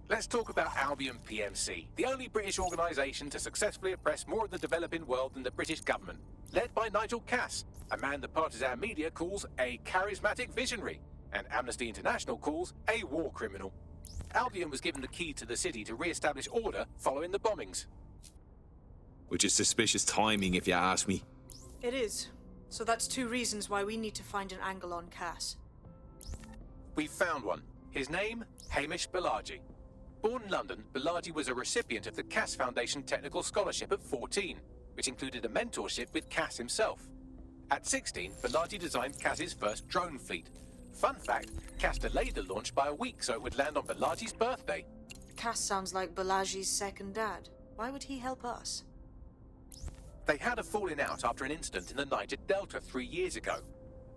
Let's talk about Albion PMC, the only British organisation to successfully oppress more of the developing world than the British government. Led by Nigel Cass, a man the partisan media calls a charismatic visionary, and Amnesty International calls a war criminal. Albion was given the key to the city to re-establish order following the bombings. Which is suspicious timing, if you ask me. It is. So that's two reasons why we need to find an angle on Cass. We've found one. His name, Hamish Balaji. Born in London, Balaji was a recipient of the Cass Foundation Technical Scholarship at 14, which included a mentorship with Cass himself. At 16, Balaji designed Cass's first drone fleet. Fun fact, Cass delayed the launch by a week so it would land on Balaji's birthday. Cass sounds like Balaji's second dad. Why would he help us? They had a falling out after an incident in the Niger Delta 3 years ago.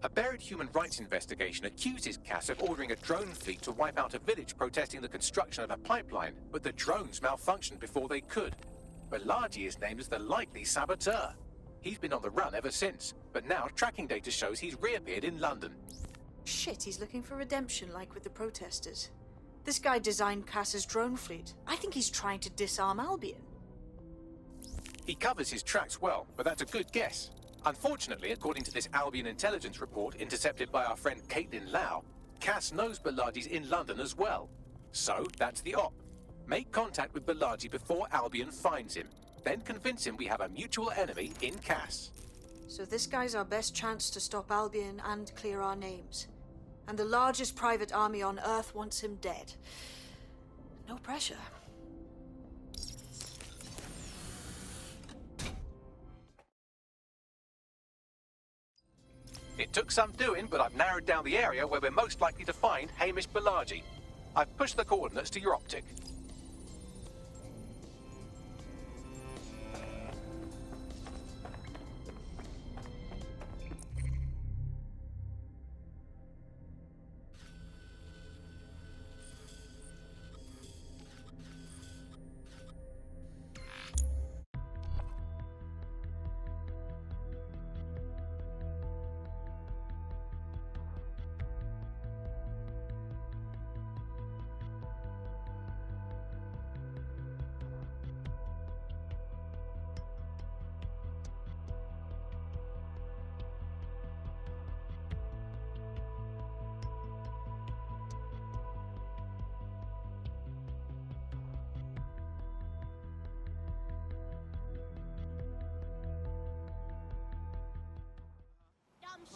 A buried human rights investigation accuses Cass of ordering a drone fleet to wipe out a village protesting the construction of a pipeline, but the drones malfunctioned before they could. Balaji is named as the likely saboteur. He's been on the run ever since, but now tracking data shows he's reappeared in London. Shit, he's looking for redemption like with the protesters. This guy designed Cass's drone fleet. I think he's trying to disarm Albion. He covers his tracks well, but that's a good guess. Unfortunately, according to this Albion intelligence report intercepted by our friend Caitlin Lau, Cass knows Balaji's in London as well. So, that's the op. Make contact with Balaji before Albion finds him. Then convince him we have a mutual enemy in Cass. So this guy's our best chance to stop Albion and clear our names. And the largest private army on Earth wants him dead. No pressure. It took some doing, but I've narrowed down the area where we're most likely to find Hamish Balaji. I've pushed the coordinates to your optic.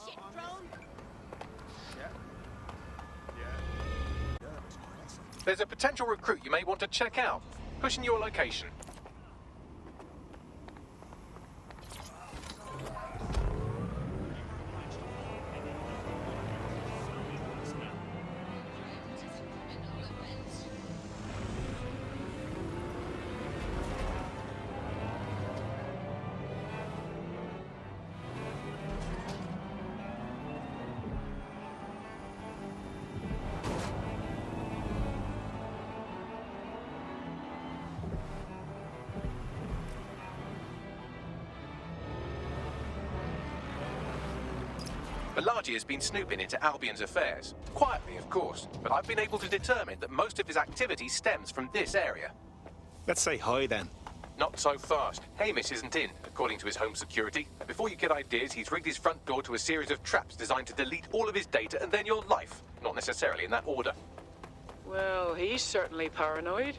Shit, drone! There's a potential recruit you may want to check out. Pushing your location. Balaji has been snooping into Albion's affairs. Quietly, of course, but I've been able to determine that most of his activity stems from this area. Let's say hi then. Not so fast. Hamish isn't in, according to his home security. Before you get ideas, he's rigged his front door to a series of traps designed to delete all of his data and then your life. Not necessarily in that order. Well, he's certainly paranoid.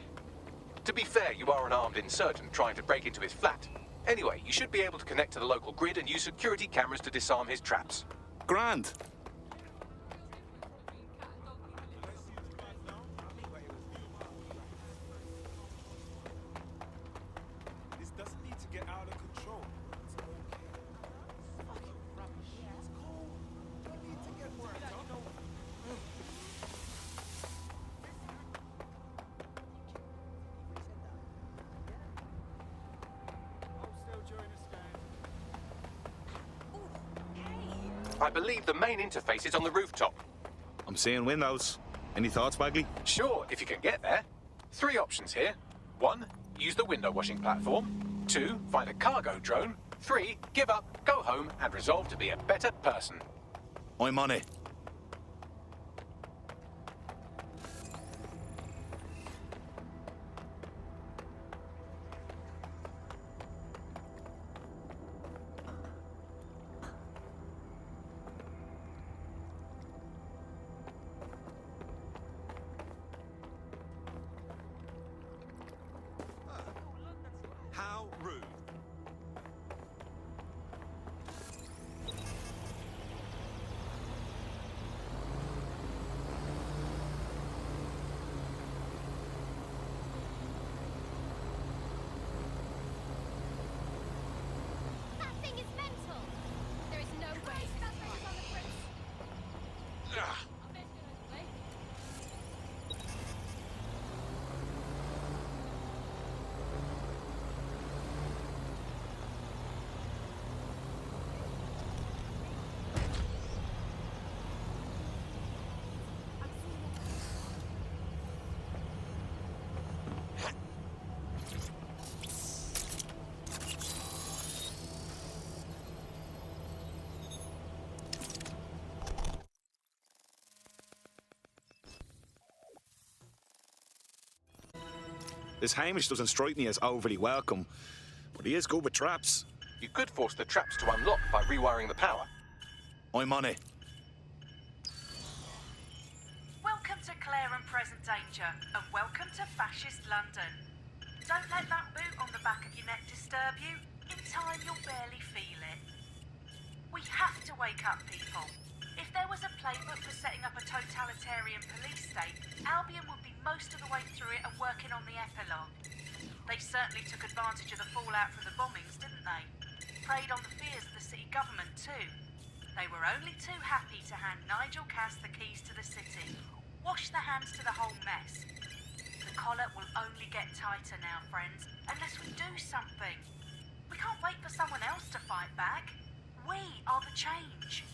To be fair, you are an armed insurgent trying to break into his flat. Anyway, you should be able to connect to the local grid and use security cameras to disarm his traps. Grand. This doesn't need to get out of control. It's okay. Fucking rubbish. It's cold. Don't need to get worked up. I'll still join us, guys. I believe the main interface is on the rooftop. I'm seeing windows. Any thoughts, Bagley? Sure, if you can get there. 3 options here. 1, use the window washing platform. 2, find a cargo drone. 3, give up, go home, and resolve to be a better person. I'm on it. This Hamish doesn't strike me as overly welcome, but he is good with traps. You could force the traps to unlock by rewiring the power. I'm on it. Welcome to Claire and Present Danger, and welcome to Fascist London. Don't let that boot on the back of your neck disturb you. In time, you'll barely feel it. We have to wake up, people. If there was a playbook for setting up a totalitarian police state, Albion would be most of the way through it and working on the epilogue. They certainly took advantage of the fallout from the bombings, didn't they? Preyed on the fears of the city government, too. They were only too happy to hand Nigel Cass the keys to the city. Wash the hands to the whole mess. The collar will only get tighter now, friends, unless we do something. We can't wait for someone else to fight back. We are the change.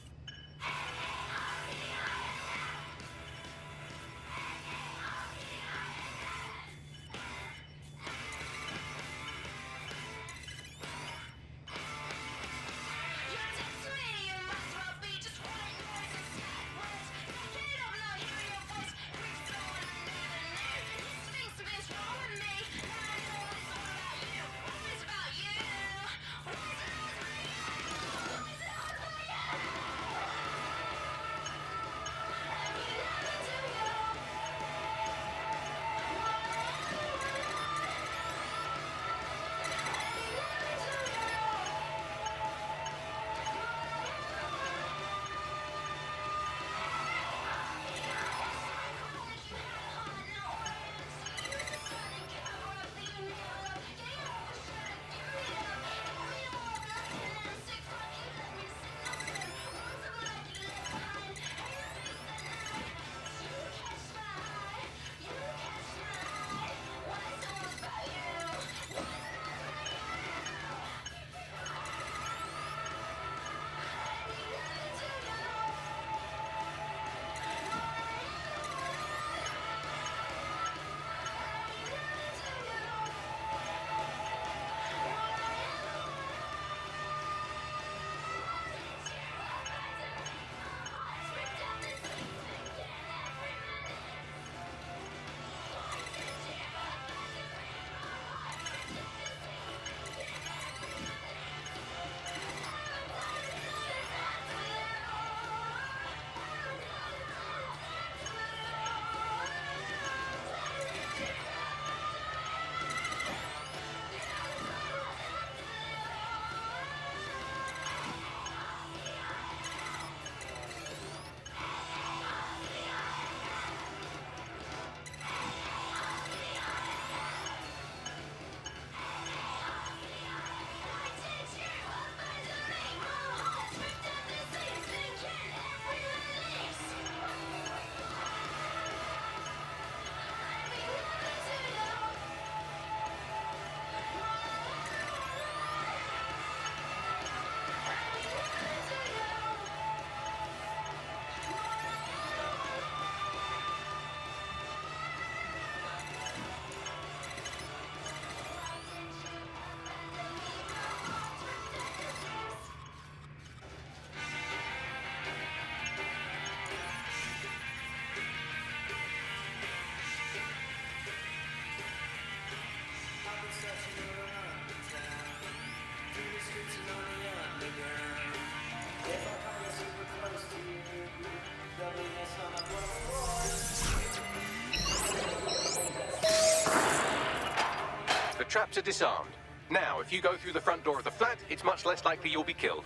The traps are disarmed. Now, if you go through the front door of the flat, it's much less likely you'll be killed.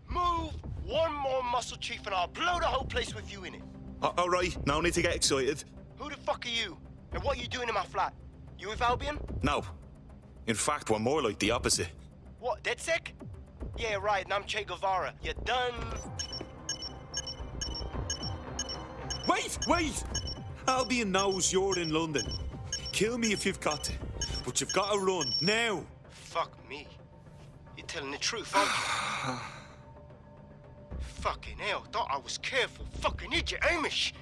Move one more muscle, Chief, and I'll blow the whole place with you in it. All right, no need to get excited. Who the fuck are you? And what are you doing in my flat? You with Albion? No. In fact, we're more like the opposite. What, DedSec? Yeah, right, and I'm Che Guevara. You done? Wait! Albion knows you're in London. Kill me if you've got to. But you've got to run, now. Fuck me. You're telling the truth, aren't you? Fucking hell, thought I was careful. Fucking idiot, Amish.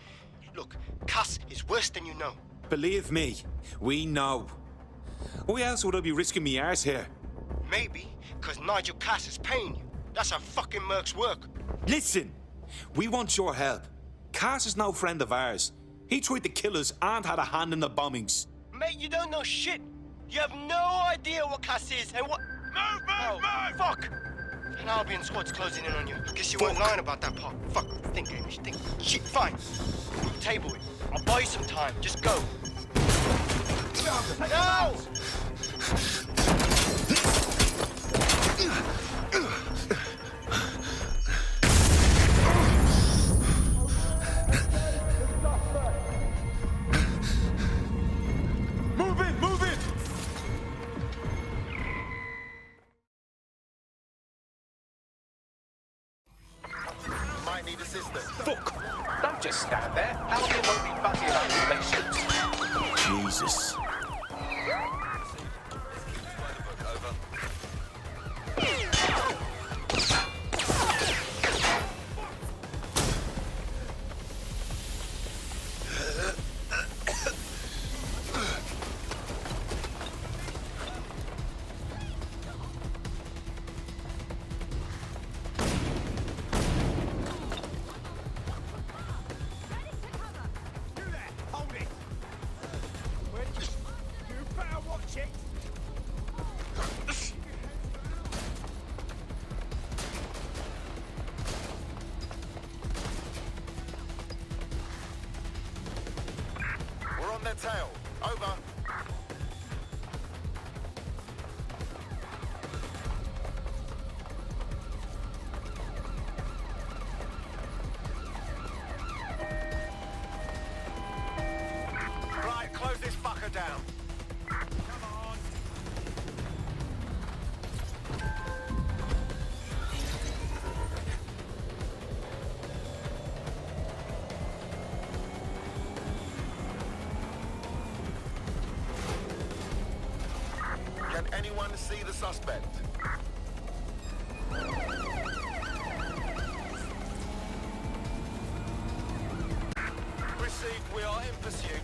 Look, Cass is worse than you know. Believe me, we know. Why else would I be risking me arse here? Maybe, because Nigel Cass is paying you. That's how fucking mercs work. Listen, we want your help. Cass is no friend of ours. He tried to kill us and had a hand in the bombings. Mate, you don't know shit. You have no idea what Cass is and what... Move! Fuck! An Albion squad's closing in on you. Guess you weren't lying about that part. Fuck. Think, Amish, think. Shit, fine. We'll table it. I'll buy you some time. Just go. No! Move it! Might need assistance. Fuck! Don't just stand there. Albion won't be fussy about these elections. Jesus. We're on their tail. Over. Right, close this fucker down. Come on. Can anyone see the suspect? Received, we are in pursuit.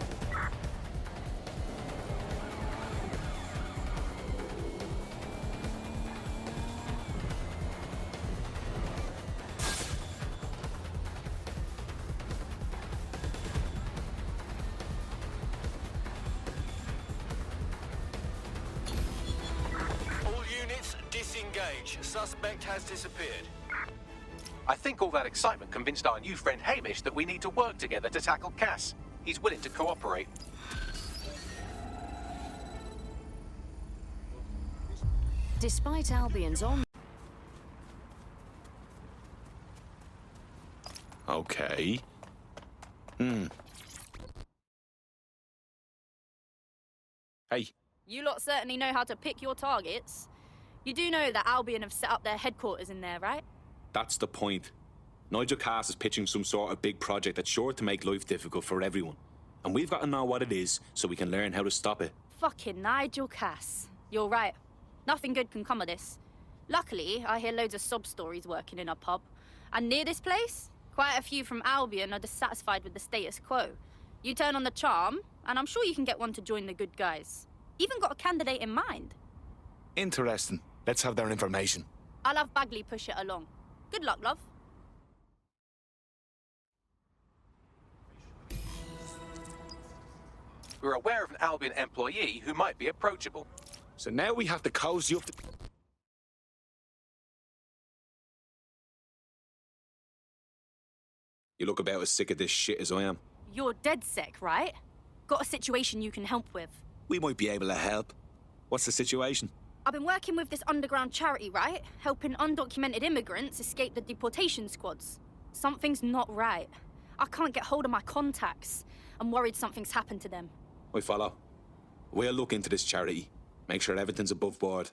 All units, disengage. Suspect has disappeared. I think all that excitement convinced our new friend Hamish that we need to work together to tackle Cass. He's willing to cooperate. Despite Albion's on... Okay. Hey, You lot certainly know how to pick your targets. You do know that Albion have set up their headquarters in there, right? that's the point. Nigel Cass is pitching some sort of big project that's sure to make life difficult for everyone. And we've got to know what it is so we can learn how to stop it. Fucking Nigel Cass. You're right. Nothing good can come of this. Luckily, I hear loads of sob stories working in a pub. And near this place, quite a few from Albion are dissatisfied with the status quo. You turn on the charm, and I'm sure you can get one to join the good guys. Even got a candidate in mind. Interesting. Let's have their information. I'll have Bagley push it along. Good luck, love. We're aware of an Albion employee who might be approachable. So now we have to cozy up the... You look about as sick of this shit as I am. You're DedSec, right? Got a situation you can help with. We might be able to help. What's the situation? I've been working with this underground charity, right? Helping undocumented immigrants escape the deportation squads. Something's not right. I can't get hold of my contacts. I'm worried something's happened to them. I follow. We'll look into this charity. Make sure everything's above board.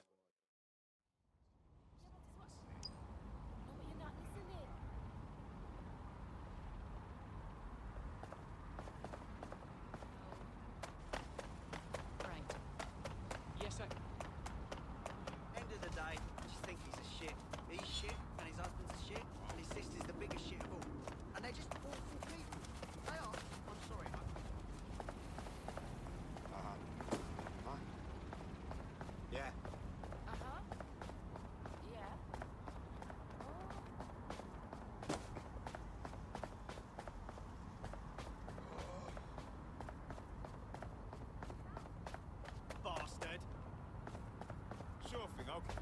Yes, sir. End of the day, I just think he's a shit. He's shit, and his husband's a shit, and his sister's the biggest shit of all. And they're just awful people. They are. I'm sorry, mate. Fine. Yeah. Bastard. Sure thing, okay.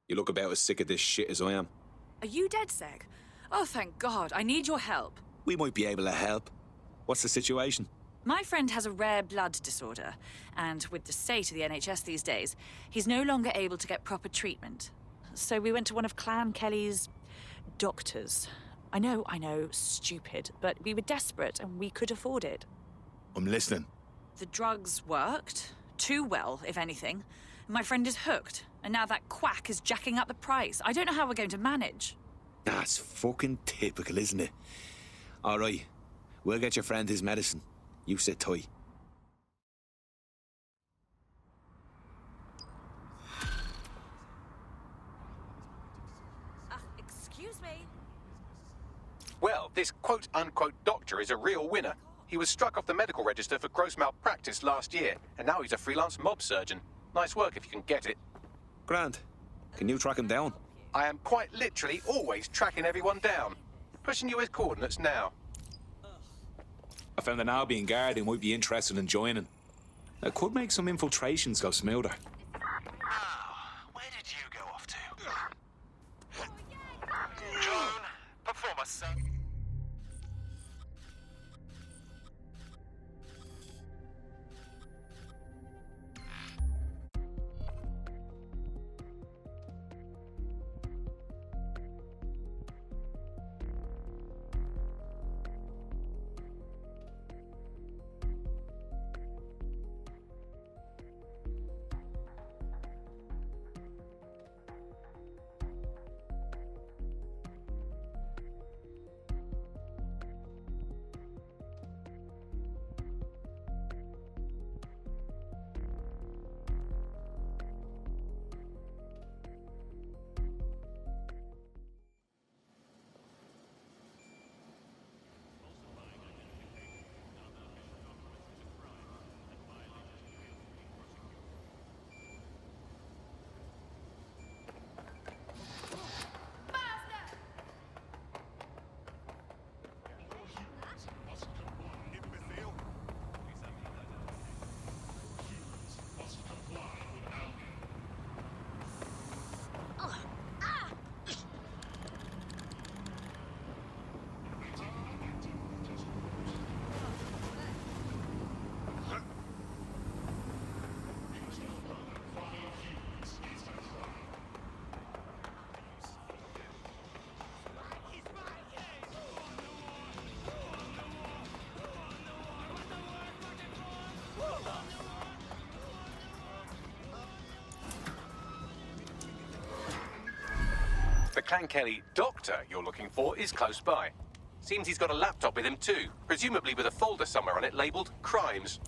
You look about as sick of this shit as I am. Are you dead, Seg? Oh, thank God. I need your help. We might be able to help. What's the situation? My friend has a rare blood disorder, and with the state of the NHS these days, he's no longer able to get proper treatment. So we went to one of Clan Kelly's doctors. I know, stupid, but we were desperate and we could afford it. I'm listening. The drugs worked. Too well, if anything. My friend is hooked, and now that quack is jacking up the price. I don't know how we're going to manage. That's fucking typical, isn't it? All right. We'll get your friend his medicine. You sit tight. Excuse me? Well, this quote-unquote doctor is a real winner. He was struck off the medical register for gross malpractice last year, and now he's a freelance mob surgeon. Nice work if you can get it. Grant, can you track him down? I am quite literally always tracking everyone down. Pushing you his coordinates now. I found an Albion guard who might be interested in joining. That could make some infiltrations go smoother. Where did you go off to? Joan, perform a son. The Clan Kelly doctor you're looking for is close by. Seems he's got a laptop with him too, presumably with a folder somewhere on it labelled Crimes.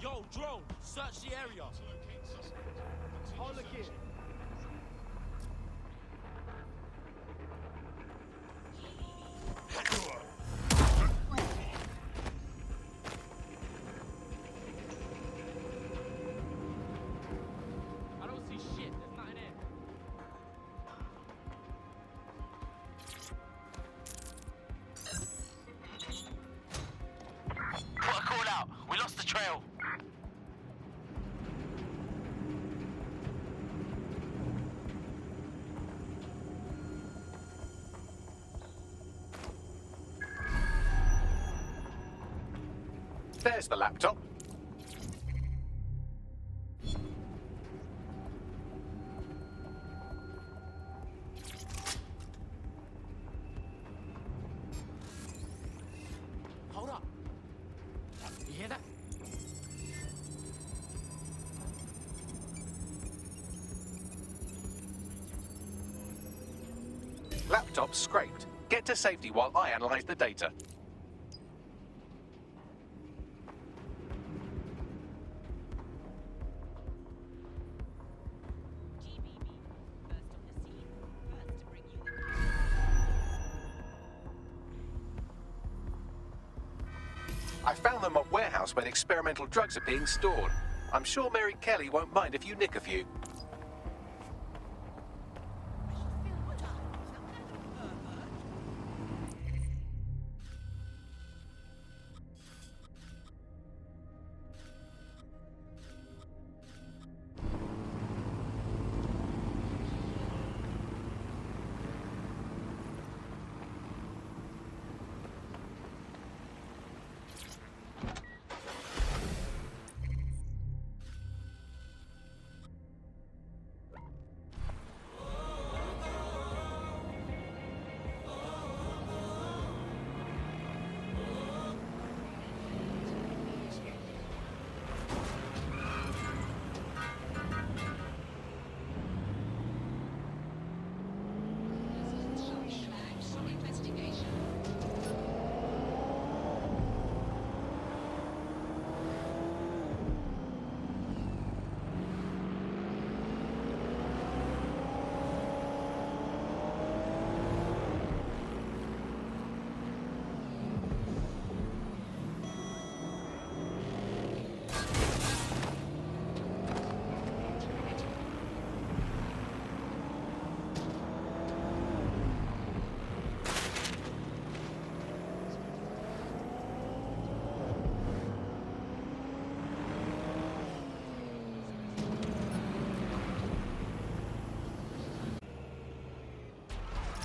Yo, drone, search the area. Hold the kid. I don't see shit. There's nothing in. Put a call out. We lost the trail. There's the laptop. Hold up. You hear that? Laptop scraped. Get to safety while I analyze the data. I found them at warehouse where the experimental drugs are being stored. I'm sure Mary Kelly won't mind if you nick a few.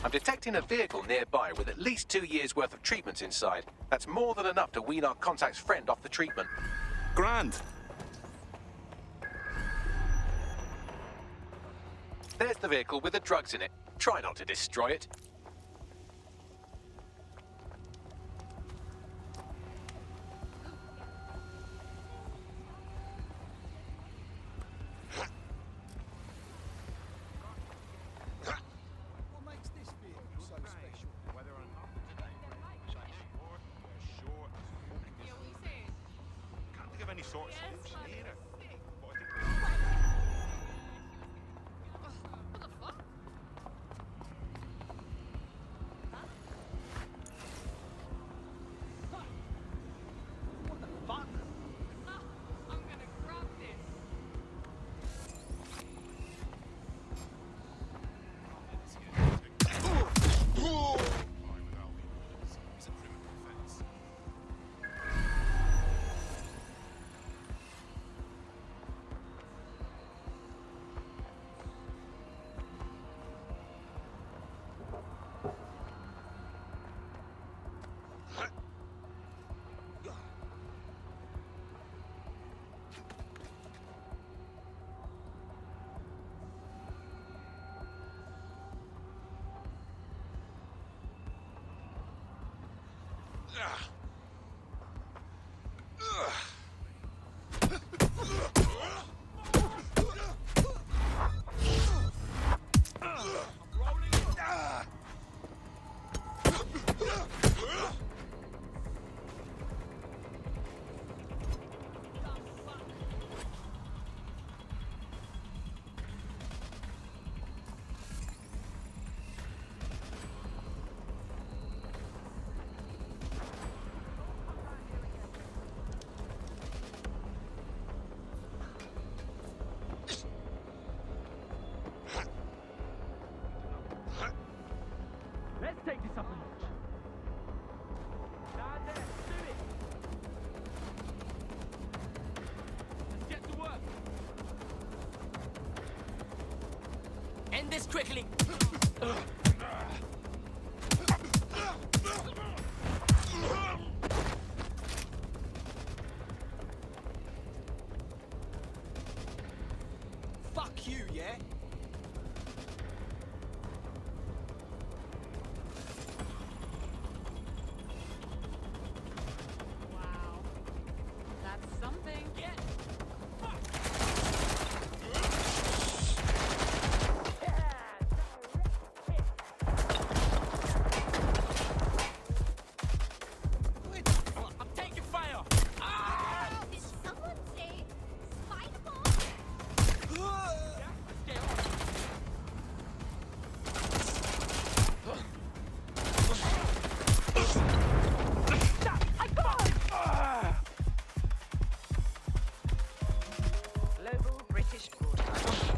I'm detecting a vehicle nearby with at least 2 years' worth of treatments inside. That's more than enough to wean our contact's friend off the treatment. Grand. There's the vehicle with the drugs in it. Try not to destroy it. Any sort of solution either. end this quickly. Fuck you, yeah? Wow. That's something. Yeah. I'm taking fire. Did someone say spiteful? Global British broadcast.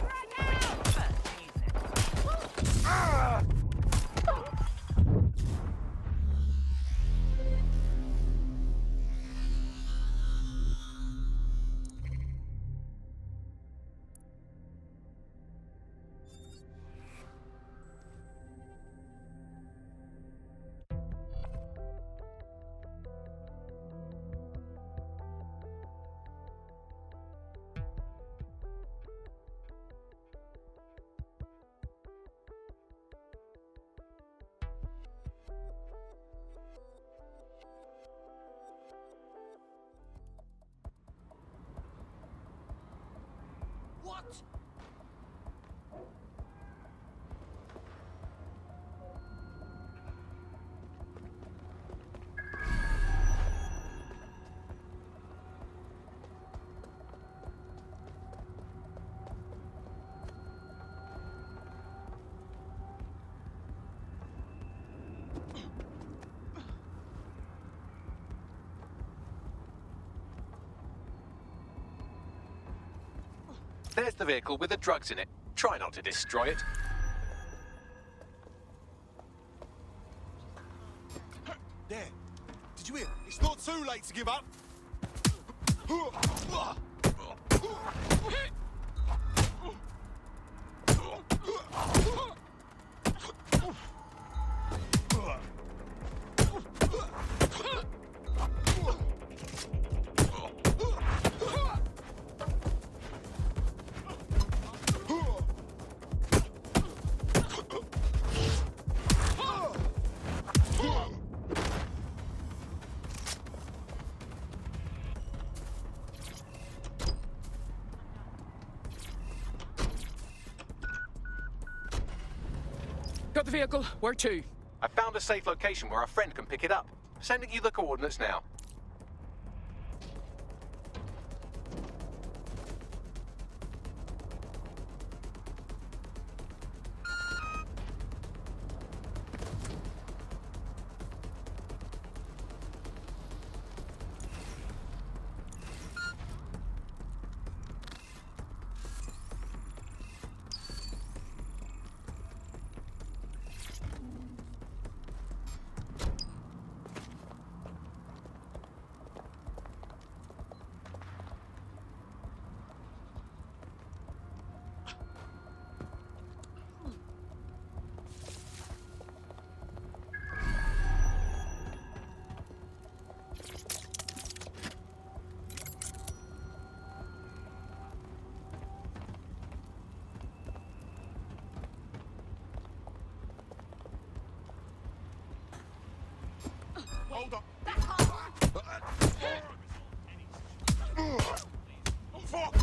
What? There's the vehicle with the drugs in it. Try not to destroy it. There. Did you hear? It's not too late to give up. Got the vehicle. Where to? I found a safe location where our friend can pick it up. Sending you the coordinates now. Hold up. Fuck!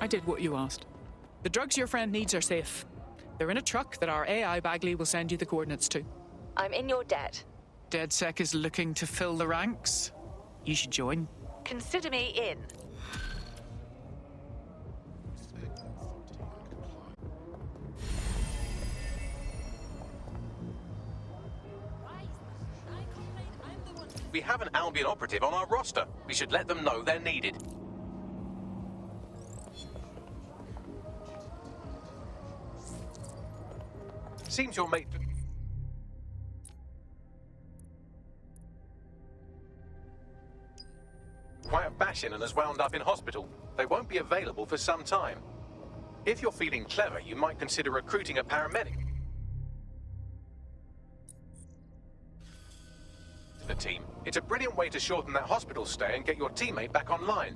did what you asked. The drugs your friend needs are safe. They're in a truck that our AI Bagley will send you the coordinates to. I'm in your debt. DedSec is looking to fill the ranks. You should join. Consider me in. We have an Albion operative on our roster. We should let them know they're needed. Seems your mate... quite a bashing and has wound up in hospital. They won't be available for some time. If you're feeling clever, you might consider recruiting a paramedic. The team. It's a brilliant way to shorten that hospital stay and get your teammate back online.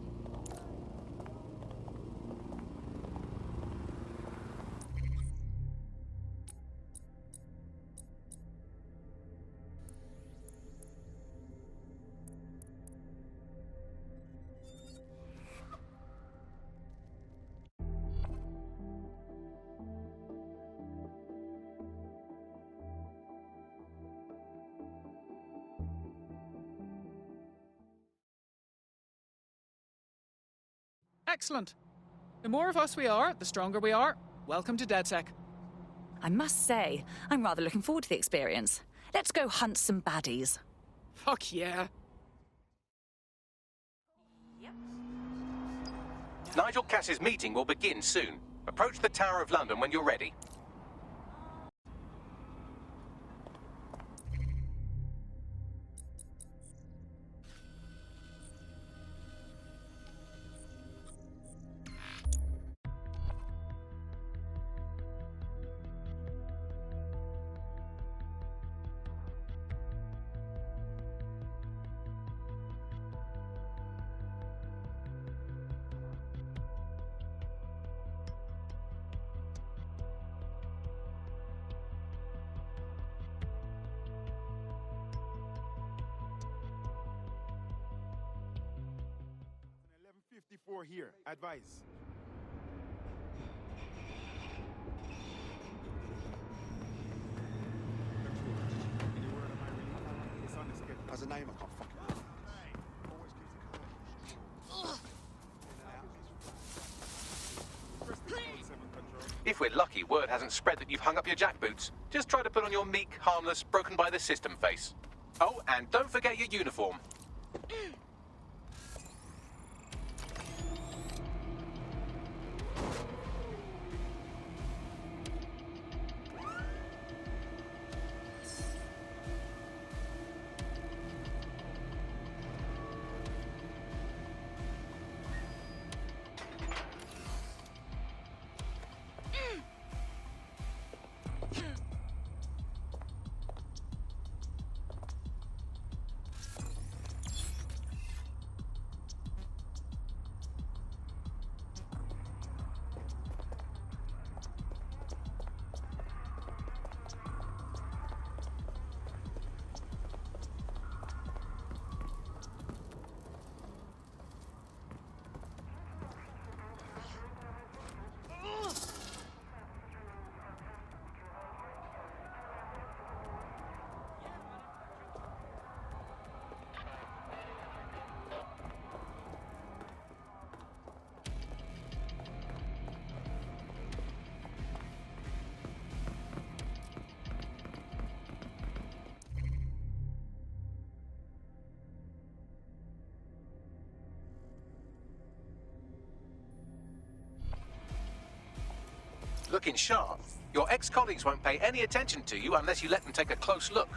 Excellent. The more of us we are, the stronger we are. Welcome to DedSec. I must say, I'm rather looking forward to the experience. Let's go hunt some baddies. Fuck yeah. Nigel Cass's meeting will begin soon. Approach the Tower of London when you're ready. Here, advise. As a name, I can't fucking. If we're lucky, word hasn't spread that you've hung up your jackboots. Just try to put on your meek, harmless, broken by the system face. Oh, and don't forget your uniform. Looking sharp. Your ex-colleagues won't pay any attention to you unless you let them take a close look.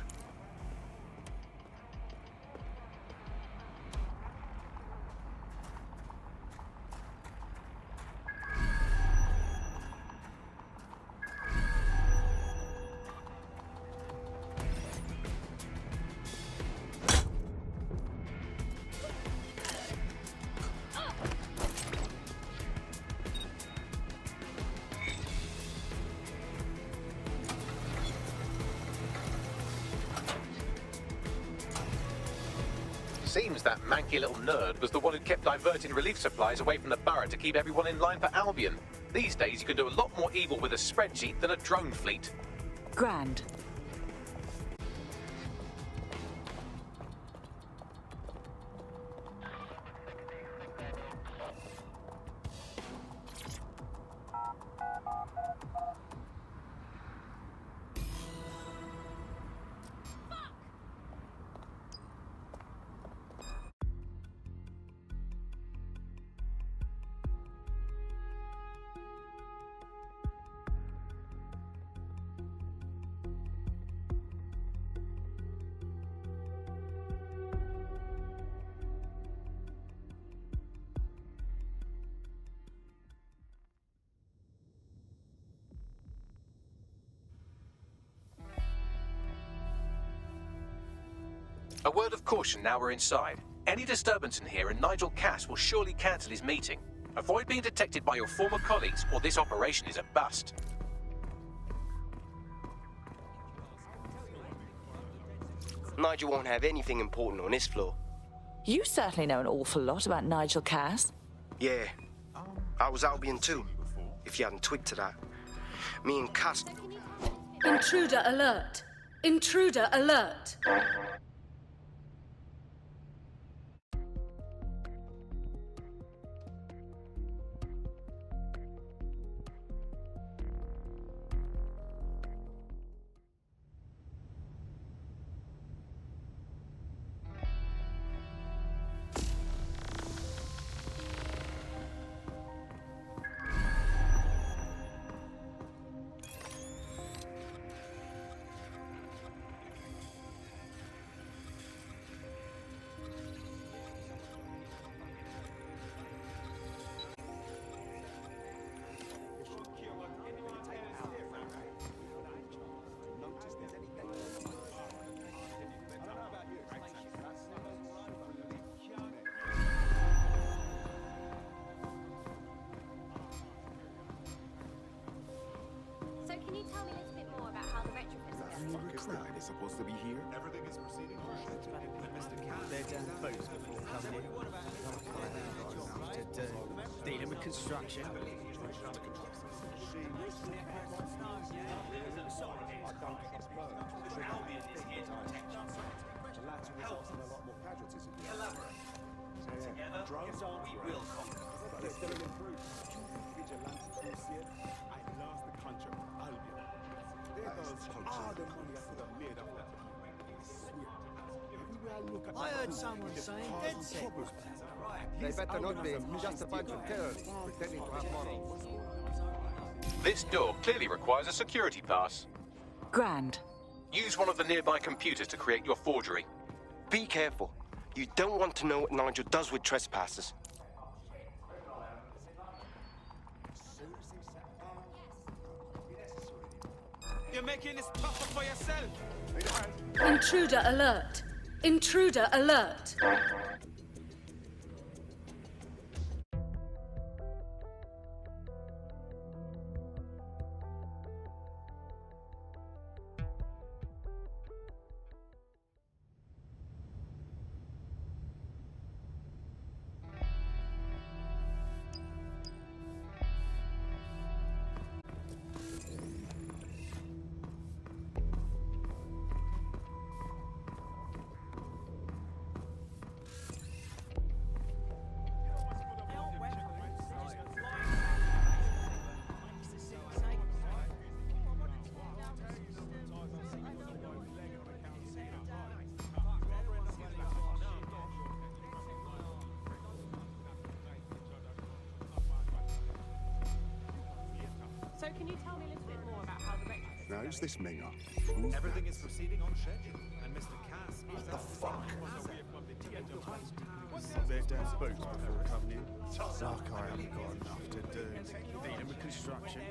Seems that manky little nerd was the one who kept diverting relief supplies away from the Borough to keep everyone in line for Albion. These days, you can do a lot more evil with a spreadsheet than a drone fleet. Grand. A word of caution now we're inside. Any disturbance in here and Nigel Cass will surely cancel his meeting. Avoid being detected by your former colleagues or this operation is a bust. Nigel won't have anything important on this floor. You certainly know an awful lot about Nigel Cass. Yeah. I was Albion too, if you hadn't twigged to that. Me and Cass... Intruder alert! Intruder alert! So can you tell me a little bit more about how the retrofits are going? Fuck is that? Are they supposed to be here? Everything is proceeding. They're down the boats before coming in. Dealing with construction. Drones are we will conquer. They're still an improvement. Vigilante cruciate. I lost the country of Albion. There goes all the money I could have made off that. Everywhere I look at I heard someone saying dead set was They better not be. Just a bunch of terrorists pretending to have morals. This door clearly requires a security pass. Grand. Use one of the nearby computers to create your forgery. Be careful. You don't want to know what Nigel does with trespassers. You're making this tougher for yourself. Intruder alert! Intruder alert! So can you tell me a little bit more about how the retrofits Now, who's this Minger? Everything is proceeding on schedule, and Mr. Cass is What the fuck? They're down the boats before coming in. Like I haven't got enough to do. Dealing with construction.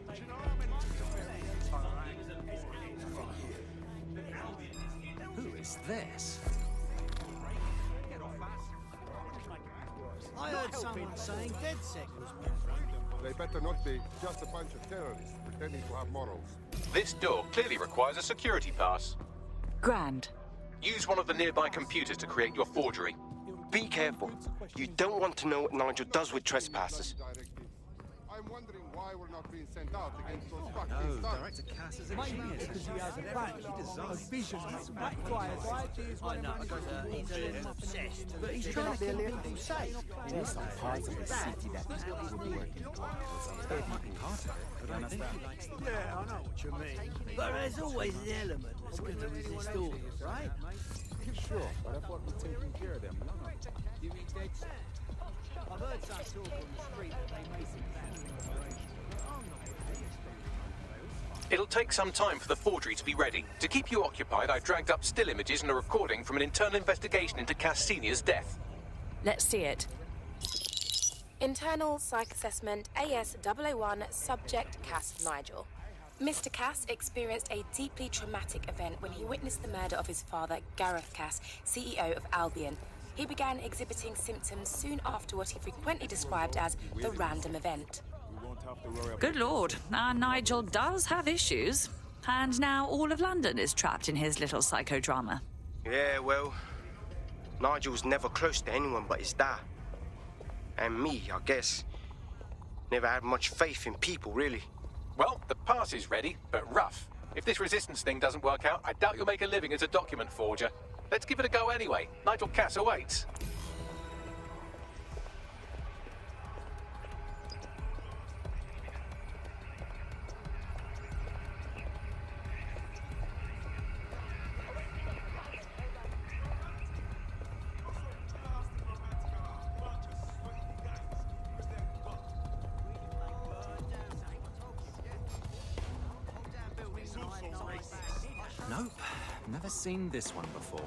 Who is this? I heard someone saying DedSec was They better not be. Just a bunch of terrorists pretending to have morals. This door clearly requires a security pass. Grand. Use one of the nearby computers to create your forgery. be careful. You don't want to know what Nigel does with trespassers. I'm wondering why we're not being sent out against those fucking thugs. Director Cass is a genius. Because he has a back, a vision, backfires. I know, he's obsessed. But he's trying to keep people safe. There's some parts of the city that would work in Yeah, I know what you mean. But there's always an element that's going to resist orders, right? Sure, but I thought we're taking care of them. You mean dead set? I've heard some talk on the street that they may see It'll take some time for the forgery to be ready. To keep you occupied, I dragged up still images and a recording from an internal investigation into Cass Sr.'s death. Let's see it. Internal Psych Assessment AS001 Subject Cass Nigel. Mr. Cass experienced a deeply traumatic event when he witnessed the murder of his father, Gareth Cass, CEO of Albion. He began exhibiting symptoms soon after what he frequently described as the random event. Good lord, our Nigel does have issues. And now all of London is trapped in his little psychodrama. Yeah, well, Nigel's never close to anyone but his dad. And me, I guess. Never had much faith in people, really. Well, the pass is ready, but rough. If this resistance thing doesn't work out, I doubt you'll make a living as a document forger. Let's give it a go anyway. Nigel Cass awaits. Nope, never seen this one before.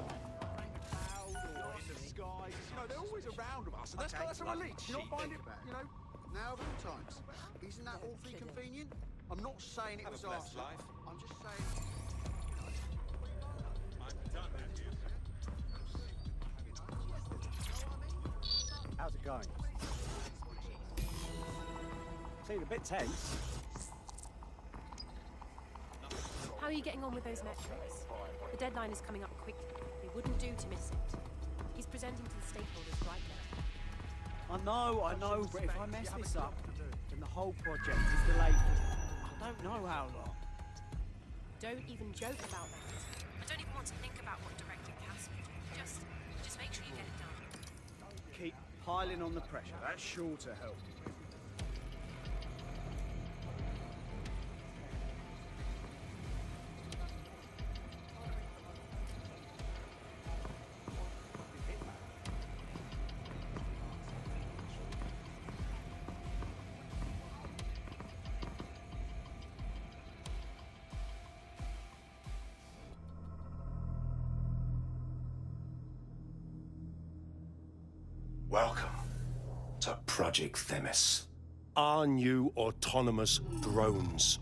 They're always around with us, and that's a relief. You not find it, now of all times. Isn't that awfully convenient? I'm not saying it was our life. I'm just saying. How's it going? Seemed a bit tense. How are you getting on with those metrics? The deadline is coming up quickly. It wouldn't do to miss it. He's presenting to the stakeholders right now. I know, but if I mess this up, then the whole project is delayed for I don't know how long. Don't even joke about that. I don't even want to think about what Director Cass will do. Just make sure you get it done. Keep piling on the pressure. That's sure to help. Welcome to Project Themis. Our new autonomous drones.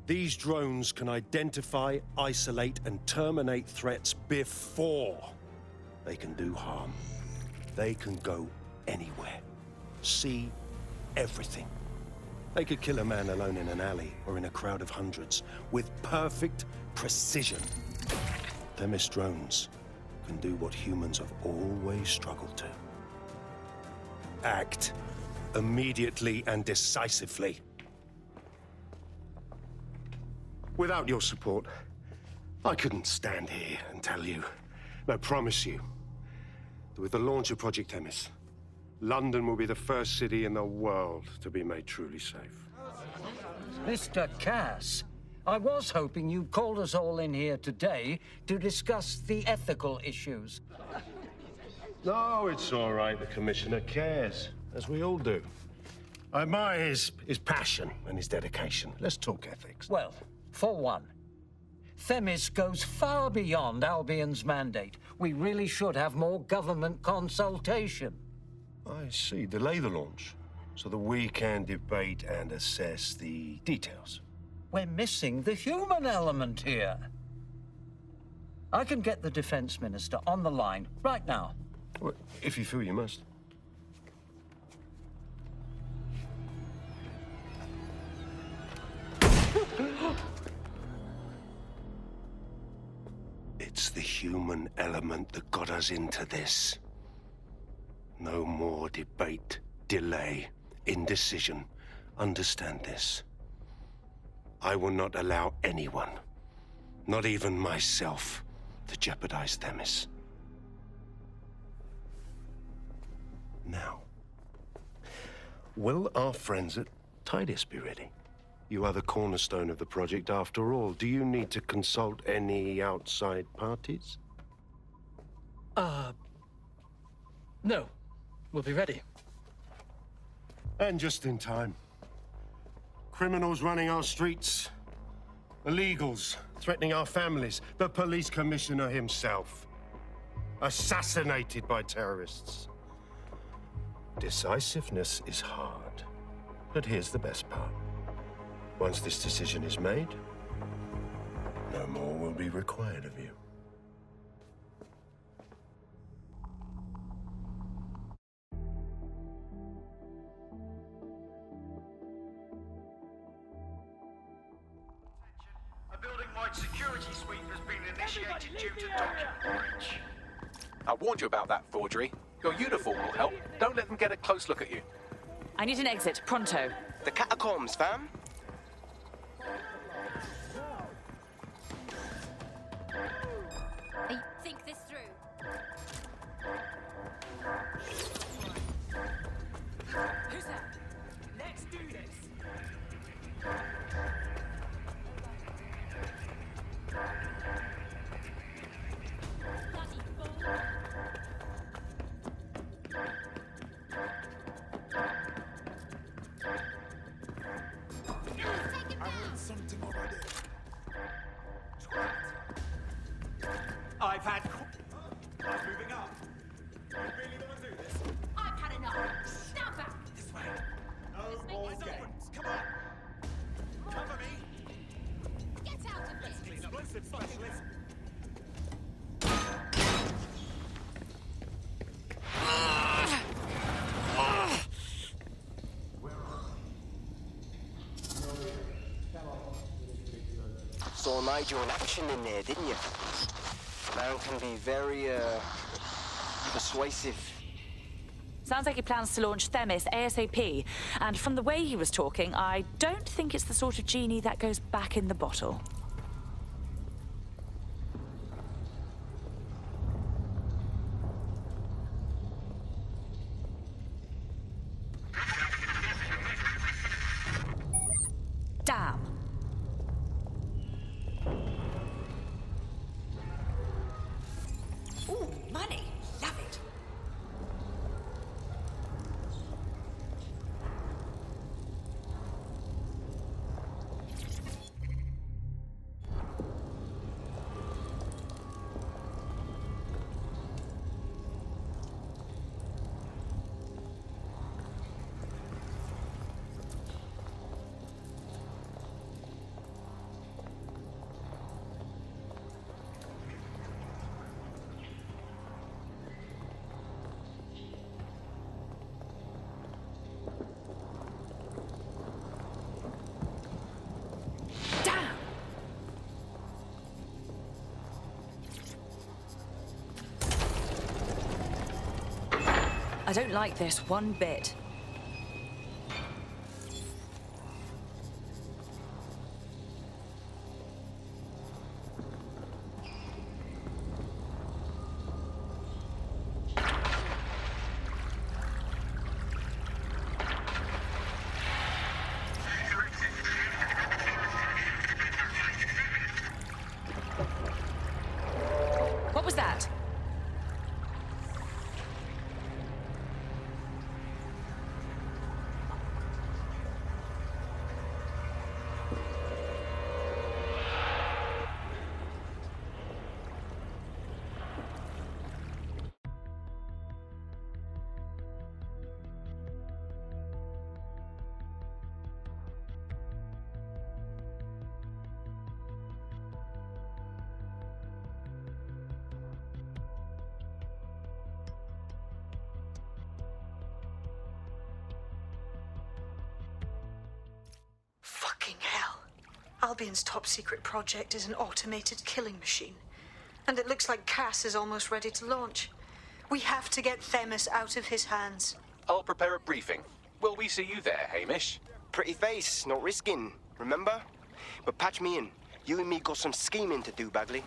These drones can identify, isolate, and terminate threats before they can do harm. They can go anywhere, see everything. They could kill a man alone in an alley or in a crowd of hundreds with perfect precision. Themis drones can do what humans have always struggled to. Act immediately and decisively. Without your support, I couldn't stand here and tell you, I promise you, that with the launch of Project Themis, London will be the first city in the world to be made truly safe. Mr. Cass, I was hoping you'd called us all in here today to discuss the ethical issues. No, it's all right. The Commissioner cares, as we all do. I admire his passion and his dedication. Let's talk ethics. Well, for one, Themis goes far beyond Albion's mandate. We really should have more government consultation. I see. Delay the launch so that we can debate and assess the details. We're missing the human element here. I can get the Defense Minister on the line right now. Well, if you feel you must. It's the human element that got us into this. No more debate, delay, indecision. Understand this. I will not allow anyone, not even myself, to jeopardize Themis. Now, will our friends at Tidus be ready? You are the cornerstone of the project after all. Do you need to consult any outside parties? No. We'll be ready. And just in time. Criminals running our streets. Illegals threatening our families. The police commissioner himself. Assassinated by terrorists. Decisiveness is hard. But here's the best part. Once this decision is made, no more will be required of you. A building-wide security sweep has been initiated due to document breach. I warned you about that forgery. Your uniform will help. Don't let them get a close look at you. I need an exit, pronto. The catacombs, fam. Think this through. Who's that? Let's do this. I heard something over there. I've had... I'm moving up. You really want to do this? I've had enough. Stand back. This way. No more games. Come on. Cover me. Get out of this. Clean up. Explosive specialist. Saw Nigel in action in there, didn't you? Man can be very, persuasive. Sounds like he plans to launch Themis ASAP. And from the way he was talking, I don't think it's the sort of genie that goes back in the bottle. Damn. Ooh, money. Love it. I don't like this one bit. What was that? Fucking hell. Albion's top secret project is an automated killing machine. And it looks like Cass is almost ready to launch. We have to get Themis out of his hands. I'll prepare a briefing. Will we see you there, Hamish? Pretty face, no risking, remember? But patch me in. You and me got some scheming to do, Bagley.